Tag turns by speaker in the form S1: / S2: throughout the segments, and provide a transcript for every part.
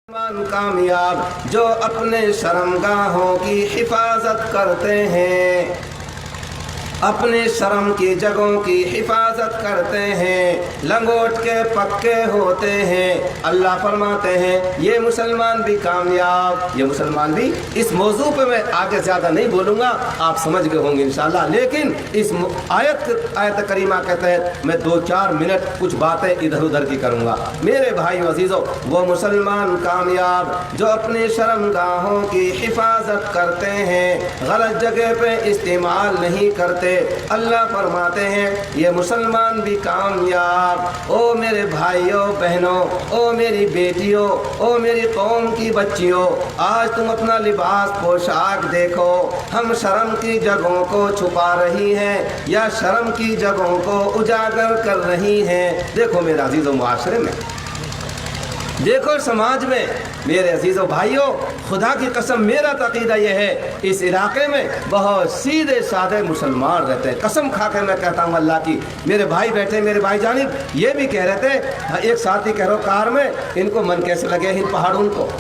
S1: मुसलमान कामयाब जो अपने शर्मगाहों की हिफाजत करते हैं, अपने शर्म की जगहों की हिफाजत करते हैं, लंगोट के पक्के होते हैं। अल्लाह फरमाते हैं ये मुसलमान भी कामयाब, ये मुसलमान भी। इस मौजू पे मैं आगे ज़्यादा नहीं बोलूँगा, आप समझ गए होंगे इंशाअल्लाह। लेकिन इस आयत करीमा के तहत मैं 2-4 मिनट कुछ बातें इधर उधर की करूँगा। मेरे भाई अजीज़ों, वो मुसलमान कामयाब जो अपने शर्मगाहों की हिफाजत करते हैं, गलत जगह पे इस्तेमाल नहीं करते। अल्लाह फरमाते हैं ये मुसलमान भी कामयाब। ओ मेरे भाइयों बहनों, ओ मेरी बेटियों, ओ मेरी कौम की बच्चियों, आज तुम अपना लिबास पोशाक देखो, हम शर्म की जगहों को छुपा रही हैं या शर्म की जगहों को उजागर कर रही हैं। देखो मेरे अजीज़ों, मुआशरे में देखो, समाज में, मेरे अजीज़ों भाइयों, खुदा की कसम मेरा तक़ीदा यह है इस इलाके में बहुत सीधे साधे मुसलमान रहते हैं। कसम खा के मैं कहता हूँ अल्लाह की। मेरे भाई बैठे, मेरे भाई जानिब ये भी कह रहे थे, एक साथी कह रहे कार में, इनको मन कैसे लगे इन पहाड़ों को,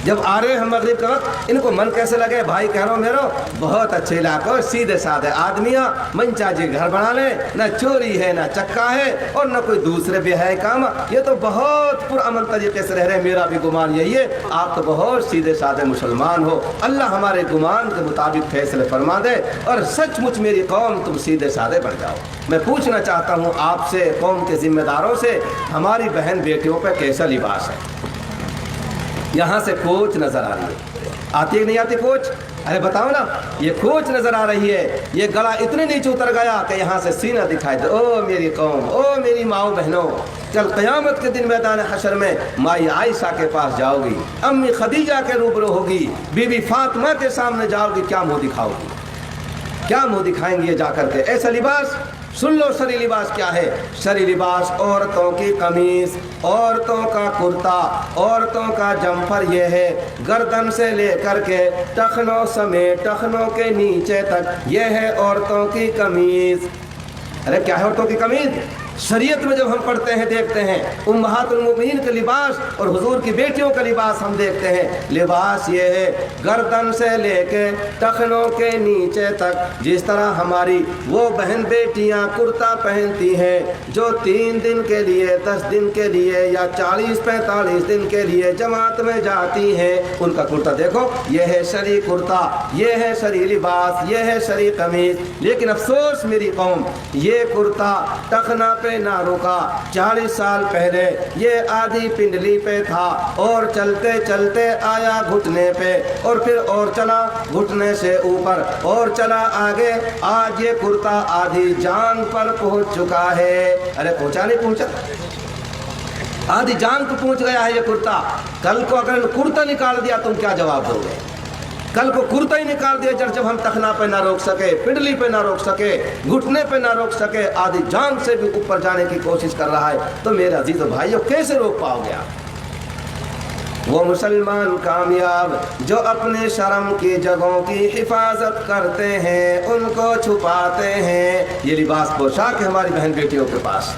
S1: जब आ रहे हैं हम मगरिब के वक्त, इनको मन कैसे लगे। भाई कह रहा हूँ मेरो बहुत अच्छे इलाके, सीधे साधे आदमियाँ, मंचा जी घर बना लें, न चोरी है न चक्का है और न कोई दूसरे भी है काम, ये तो बहुत पुरअमन तरीके से रह रहे हैं। मेरा भी गुमान यही है, आप तो बहुत सीधे साधे मुसलमान हो। अल्लाह हमारे गुमान के मुताबिक फैसले फरमा दे और सचमुच मेरी कौम तुम सीधे साधे बन जाओ। मैं पूछना चाहता हूँ आपसे, कौम के जिम्मेदारों से, हमारी बहन बेटियों पर कैसा लिबास है। यहाँ से कोच नज़र आ रही है, आती है नहीं आती कोच? अरे बताओ ना, ये कोच नज़र आ रही है, ये गला इतने नीचे उतर गया कि यहाँ से सीना दिखाई दे। ओ मेरी कौम, ओ मेरी माओ बहनों, कल क़यामत के दिन मैदान हशर में माई आयशा के पास जाओगी, अम्मी खदीजा के रूबरू होगी, बीबी फातिमा के सामने जाओगी, क्या मुँह दिखाओगी, क्या मुँह दिखाएंगी ये जाकर के? ऐसा लिबास, सुन लो शरी लिबास क्या है। शरी लिबास औरतों की कमीज, औरतों का कुर्ता, औरतों का जम्फर, ये है गर्दन से लेकर के टखनों समेत टखनों के नीचे तक, ये है औरतों की कमीज। अरे क्या है औरतों की कमीज? शरीयत में जब हम पढ़ते हैं, देखते हैं उम्महातुल मोमिनीन का लिबास और हुजूर की बेटियों का लिबास हम देखते हैं। लिबास ये है गर्दन से लेके टखनों के नीचे तक, जिस तरह हमारी वो बहन बेटियां कुर्ता पहनती हैं जो 3 दिन के लिए, 10 दिन के लिए या 40-45 दिन के लिए जमात में जाती हैं, उनका कुर्ता देखो, ये है शरी कुर्ता, ये है शरी लिबास, ये है शरी कमीज। लेकिन अफसोस मेरी कौम, ये कुर्ता टखना पे ना रुका। 40 साल पहले ये आधी पिंडली पे था और चलते चलते आया घुटने पे और फिर और चला घुटने से ऊपर और चला आगे। आज ये कुर्ता आधी जान पर पहुंच चुका है। अरे पहुंचा नहीं पहुंचा, आधी जान को पहुंच गया है ये कुर्ता। कल को अगर कुर्ता निकाल दिया तुम क्या जवाब दोगे? कल को कुर्ता ही निकाल दिया जब हम तखना पे ना रोक सके, पिंडली पे ना रोक सके, घुटने पे ना रोक सके, आधी जान से भी ऊपर जाने की कोशिश कर रहा है, तो मेरे अजीज़ भाइयों कैसे रोक पाओगे आप? वो मुसलमान कामयाब जो अपने शर्म की जगहों की हिफाजत करते हैं, उनको छुपाते हैं। ये लिबास पोशाक है हमारी बहन बेटियों के पास।